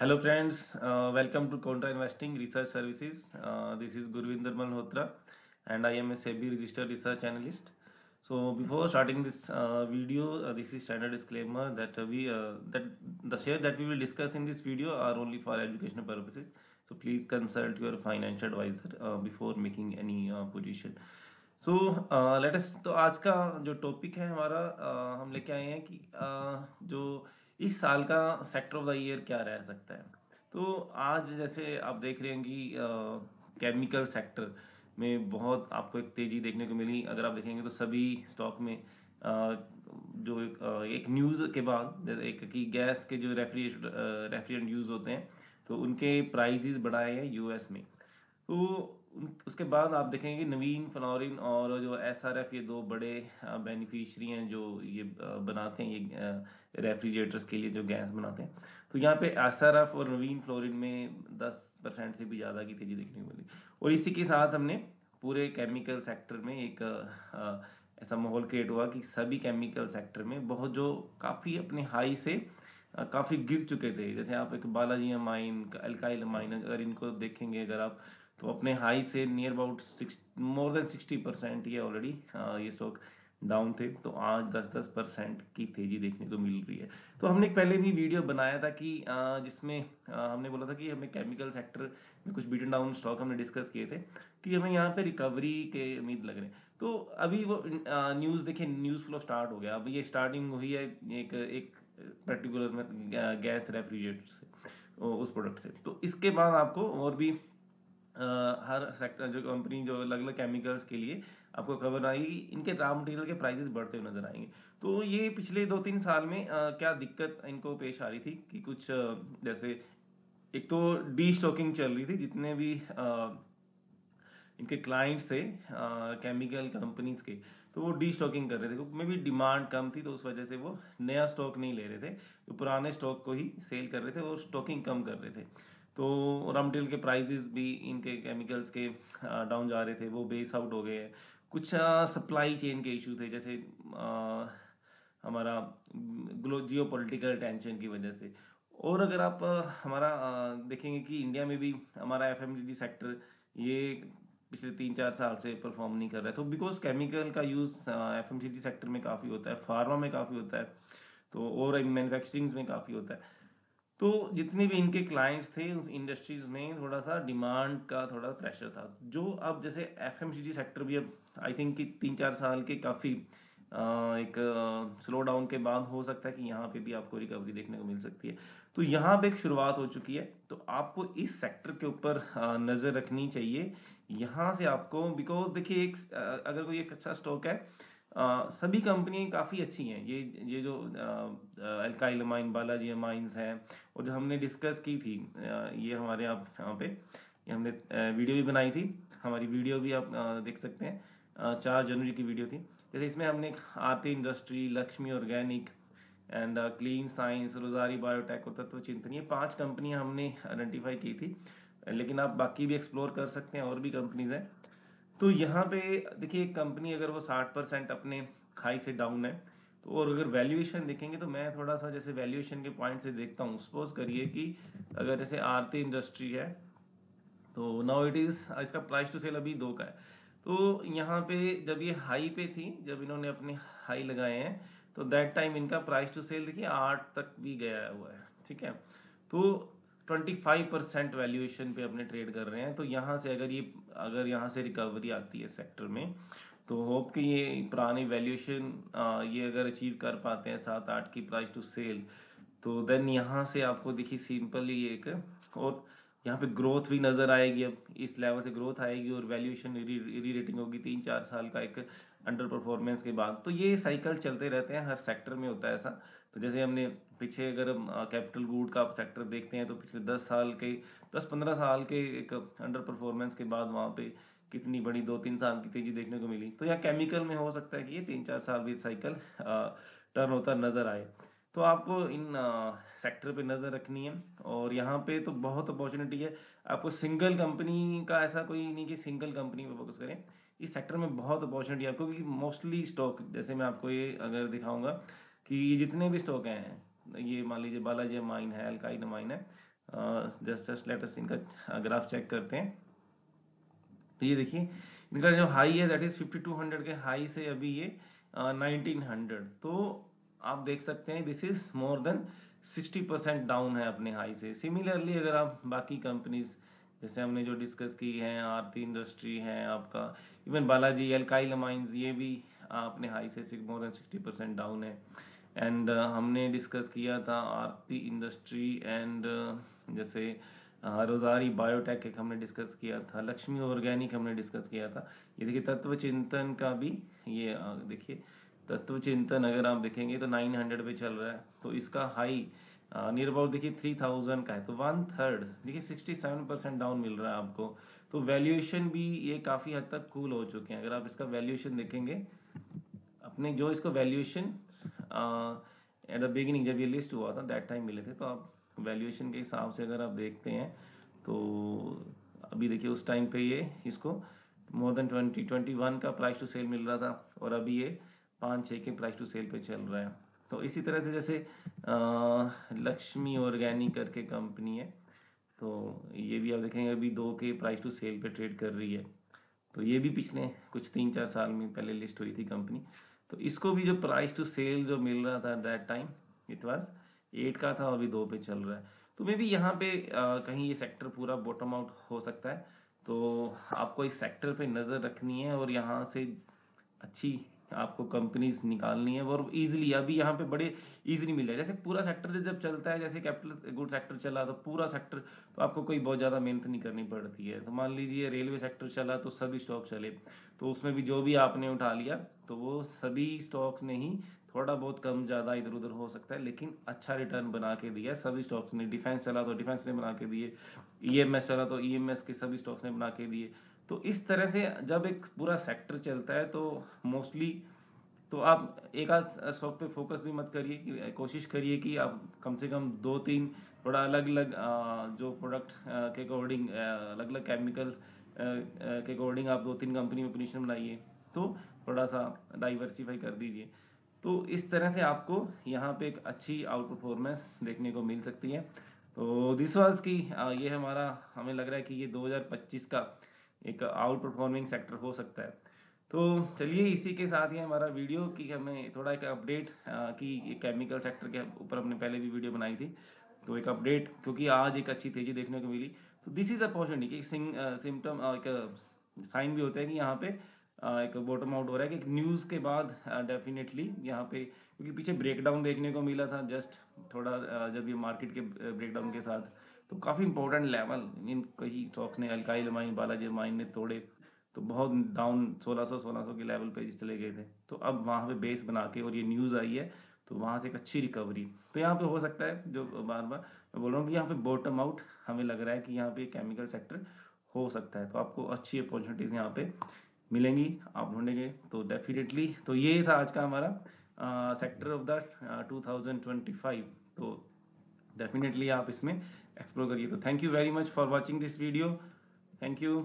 Hello friends, welcome to Contra Investing Research Services. This is Gurvinder Malhotra and I am a SEBI registered research analyst. So before starting this video, this is standard disclaimer that that the shares that we will discuss in this video are only for educational purposes. So please consult your financial advisor before making any position. So let us तो आज का जो topic है हमारा हम लेके आए हैं कि जो इस साल का सेक्टर ऑफ द ईयर क्या रह सकता है। तो आज जैसे आप देख रहे हैं कि केमिकल सेक्टर में बहुत आपको एक तेज़ी देखने को मिली। अगर आप देखेंगे तो सभी स्टॉक में जो एक न्यूज़ के बाद जैसे एक कि गैस के जो रेफ्रिजरेंट यूज़ होते हैं तो उनके प्राइसेस बढ़ाए हैं यूएस में। तो उसके बाद आप देखेंगे नवीन फ्लोरिन और जो एसआरएफ ये दो बड़े बेनिफिशियरी हैं जो ये बनाते हैं ये रेफ्रिजरेटर्स के लिए जो गैस बनाते हैं। तो यहाँ पे एसआरएफ और नवीन फ्लोरिन में 10% से भी ज़्यादा की तेज़ी देखने को मिली। और इसी के साथ हमने पूरे केमिकल सेक्टर में एक ऐसा माहौल क्रिएट हुआ कि सभी केमिकल सेक्टर में बहुत जो काफ़ी अपने हाई से काफ़ी गिर चुके थे। जैसे आप एक बालाजी माइन, अल्काइल माइन अगर इनको देखेंगे अगर आप तो अपने हाई से near about six more than 60% ये ऑलरेडी ये स्टॉक डाउन थे। तो आज 10-10% की तेजी देखने को मिल रही है। तो हमने पहले भी वीडियो बनाया था कि जिसमें हमने बोला था कि हमें केमिकल सेक्टर में कुछ बीटन डाउन स्टॉक हमने डिस्कस किए थे कि हमें यहाँ पे रिकवरी के उम्मीद लग रहे हैं। तो अभी वो न्यूज़ देखिए, न्यूज़ फ्लो स्टार्ट हो गया। अब ये स्टार्टिंग हुई है एक एक पर्टिकुलर गैस रेफ्रिजरेटर से, उस प्रोडक्ट से। तो इसके बाद आपको और भी हर सेक्टर जो कंपनी जो अलग अलग केमिकल्स के लिए आपको खबर आएगी, इनके रॉ मटेरियल के प्राइसेस बढ़ते हुए नजर आएंगे। तो ये पिछले 2-3 साल में क्या दिक्कत इनको पेश आ रही थी कि कुछ जैसे एक तो डी स्टॉकिंग चल रही थी। जितने भी इनके क्लाइंट्स थे केमिकल कंपनीज के, तो वो डी स्टॉकिंग कर रहे थे। में भी डिमांड कम थी तो उस वजह से वो नया स्टॉक नहीं ले रहे थे, तो पुराने स्टॉक को ही सेल कर रहे थे और स्टॉकिंग कम कर रहे थे। तो रॉ मटेरियल के प्राइसेस भी इनके केमिकल्स के डाउन जा रहे थे, वो बेस आउट हो गए हैं। कुछ सप्लाई चेन के इशू थे, जैसे हमारा जियो पॉलिटिकल टेंशन की वजह से। और अगर आप हमारा देखेंगे कि इंडिया में भी हमारा एफएमसीजी सेक्टर ये पिछले 3-4 साल से परफॉर्म नहीं कर रहा है। तो बिकॉज केमिकल का यूज़ एफएमसीजी सेक्टर में काफ़ी होता है, फार्मा में काफ़ी होता है, तो और मैन्युफैक्चरिंग में काफ़ी होता है। तो जितने भी इनके क्लाइंट्स थे उस इंडस्ट्रीज में थोड़ा सा डिमांड का थोड़ा प्रेशर था, जो अब जैसे एफएमसीजी सेक्टर भी अब आई थिंक कि 3-4 साल के काफ़ी एक स्लो डाउन के बाद हो सकता है कि यहाँ पे भी आपको रिकवरी देखने को मिल सकती है। तो यहाँ पे एक शुरुआत हो चुकी है, तो आपको इस सेक्टर के ऊपर नज़र रखनी चाहिए। यहाँ से आपको बिकॉज देखिए एक अगर कोई एक अच्छा स्टॉक है, सभी कंपनियां काफ़ी अच्छी हैं। ये जो अल्काइल माइन, बालाजी माइंस हैं, और जो हमने डिस्कस की थी ये हमारे यहाँ पे ये हमने वीडियो भी बनाई थी। हमारी वीडियो भी आप देख सकते हैं, 4 जनवरी की वीडियो थी। जैसे इसमें हमने Aarti industry, Lakshmi organic and clean science, Rossari biotech और तत्व चिंतन, ये 5 कंपनियां हमने आइडेंटिफाई की थी। लेकिन आप बाकी भी एक्सप्लोर कर सकते हैं, और भी कंपनीज हैं। तो यहाँ पे देखिए एक कंपनी अगर वो 60% अपने हाई से डाउन है, तो और अगर वैल्यूएशन देखेंगे तो मैं थोड़ा सा जैसे वैल्यूएशन के पॉइंट से देखता हूँ। सपोज करिए कि अगर जैसे आरती इंडस्ट्री है, तो नाउ इट इज़ इसका प्राइस टू सेल अभी 2 का है। तो यहाँ पे जब ये हाई पे थी, जब इन्होंने अपने हाई लगाए हैं, तो दैट टाइम इनका प्राइस टू सेल देखिए 8 तक भी गया हुआ है। ठीक है, तो 25% वैल्यूएशन पे अपने ट्रेड कर रहे हैं। तो यहाँ से अगर यहाँ से रिकवरी आती है सेक्टर में, तो होप कि ये पुरानी वैल्यूएशन ये अगर अचीव कर पाते हैं 7-8 की प्राइस टू सेल, तो देन यहाँ से आपको देखिए सिंपली एक और यहाँ पे ग्रोथ भी नज़र आएगी। अब इस लेवल से ग्रोथ आएगी और वैल्यूएशन री रेटिंग होगी 3-4 साल का एक अंडर परफॉर्मेंस के बाद। तो ये साइकिल चलते रहते हैं, हर सेक्टर में होता है ऐसा। तो जैसे हमने पीछे अगर हम कैपिटल गुड का सेक्टर देखते हैं, तो पिछले 10-15 साल के एक अंडर परफॉर्मेंस के बाद वहाँ पे कितनी बड़ी 2-3 साल की तेजी देखने को मिली। तो यहाँ केमिकल में हो सकता है कि ये 3-4 साल भी साइकिल टर्न होता नजर आए। तो आपको इन सेक्टर पे नज़र रखनी है, और यहाँ पे तो बहुत अपॉर्चुनिटी है। आपको सिंगल कंपनी का ऐसा कोई नहीं कि सिंगल कंपनी पे फोकस करें। इस सेक्टर में बहुत अपॉर्चुनिटी है आपको, क्योंकि मोस्टली स्टॉक जैसे मैं आपको ये अगर दिखाऊंगा कि ये जितने भी स्टॉक हैं, ये मान लीजिए बालाजी माइन है, अल्काइन माइन है, जस्ट लेट अस इनका ग्राफ चेक करते हैं। तो ये देखिए इनका जो हाई है दैट इज 5200 के हाई से अभी ये 1900, तो आप देख सकते हैं this is more than 60% down है अपने हाई से। सिमिलरली अगर आप बाकी कंपनीज जैसे हमने जो डिस्कस की हैं, आरती इंडस्ट्री है आपका, इवन बालाजी एल्काइल माइंस, ये भी अपने हाई से मोर देन 60% डाउन है। एंड हमने डिस्कस किया था आरती इंडस्ट्री एंड जैसे रोजारी बायोटेक एक हमने डिस्कस किया था, लक्ष्मी ऑर्गेनिक हमने डिस्कस किया था। ये देखिए तत्व चिंतन का भी ये देखिए तत्व चिंतन अगर आप देखेंगे तो 900 पे चल रहा है, तो इसका हाई नियर अबाउट देखिए 3000 का है, तो 1/3 देखिए 67% डाउन मिल रहा है आपको। तो वैल्यूएशन भी ये काफ़ी हद तक कूल हो चुके हैं। अगर आप इसका वैल्यूएशन देखेंगे अपने जो इसको वैल्यूएशन एट द बिगिनिंग जब ये लिस्ट हुआ था दैट टाइम मिले थे, तो आप वैल्यूएशन के हिसाब से अगर आप देखते हैं तो अभी देखिए उस टाइम पे ये इसको मोर देन 21 का प्राइस टू सेल मिल रहा था, और अभी ये 5-6 के प्राइस टू सेल पे चल रहा है। तो इसी तरह से जैसे लक्ष्मी ऑर्गेनिक करके कंपनी है, तो ये भी आप देखेंगे अभी 2 के प्राइस टू सेल पे ट्रेड कर रही है। तो ये भी पिछले कुछ 3-4 साल में पहले लिस्ट हुई थी कंपनी। तो इसको भी जो प्राइस टू सेल जो मिल रहा था दैट टाइम इट वाज 8 का था, अभी 2 पे चल रहा है। तो मे बी यहाँ पे कहीं ये सेक्टर पूरा बॉटम आउट हो सकता है। तो आपको इस सेक्टर पे नज़र रखनी है और यहाँ से अच्छी आपको कंपनीज निकालनी है, और इजीली अभी यहाँ पे बड़े इजीली मिल जाए। जैसे पूरा सेक्टर जब चलता है, जैसे कैपिटल गुड सेक्टर चला तो पूरा सेक्टर तो आपको कोई बहुत ज़्यादा मेहनत नहीं करनी पड़ती है। तो मान लीजिए रेलवे सेक्टर चला तो सभी स्टॉक चले, तो उसमें भी जो भी आपने उठा लिया तो वो सभी स्टॉक्स ने ही थोड़ा बहुत कम ज़्यादा इधर उधर हो सकता है, लेकिन अच्छा रिटर्न बना के दिया सभी स्टॉक्स ने। डिफेंस चला तो डिफेंस ने बना के दिए, ईएमएस चला तो ईएमएस के सभी स्टॉक्स ने बना के दिए। तो इस तरह से जब एक पूरा सेक्टर चलता है तो मोस्टली तो आप एक आध स्टॉक पे फोकस भी मत करिए, कि कोशिश करिए कि आप कम से कम 2-3 थोड़ा अलग अलग जो प्रोडक्ट के अकॉर्डिंग अलग अलग केमिकल के अकॉर्डिंग आप 2-3 कंपनी में पोजीशन बनाइए, तो थोड़ा सा डाइवर्सिफाई कर दीजिए। तो इस तरह से आपको यहाँ पे एक अच्छी आउट परफॉर्मेंस देखने को मिल सकती है। तो दिस वाज की ये हमारा हमें लग रहा है कि ये 2025 का एक आउट परफॉर्मिंग सेक्टर हो सकता है। तो चलिए इसी के साथ ही हमारा वीडियो की हमें थोड़ा एक अपडेट की केमिकल सेक्टर के ऊपर हमने पहले भी वीडियो बनाई थी, तो एक अपडेट क्योंकि आज एक अच्छी तेजी देखने को मिली, तो दिस इज अपॉर्चुनिटी कि सिम्टम एक साइन भी होता है कि यहाँ पे एक बॉटम आउट हो रहा है, कि एक न्यूज़ के बाद डेफिनेटली यहाँ पे, क्योंकि पीछे ब्रेकडाउन देखने को मिला था जस्ट थोड़ा जब ये मार्केट के ब्रेकडाउन के साथ, तो काफ़ी इंपॉर्टेंट लेवल इन कई स्टॉक्स ने, अल्काइल माइन, बालाजी माइन ने तोड़े, तो बहुत डाउन 1600 के लेवल पे चले गए थे। तो अब वहाँ पे बेस बना के और ये न्यूज़ आई है, तो वहाँ से एक अच्छी रिकवरी तो यहाँ पे हो सकता है। जो बार बार मैं बोल रहा हूँ कि यहाँ पे बॉटम आउट हमें लग रहा है कि यहाँ पे केमिकल सेक्टर हो सकता है, तो आपको अच्छी अपॉर्चुनिटीज़ यहाँ पे मिलेंगी, आप ढूंढेंगे तो डेफिनेटली। तो ये था आज का हमारा सेक्टर ऑफ द 2025, तो डेफिनेटली आप इसमें एक्सप्लोर करिए। तो thank you very much for watching this video, thank you.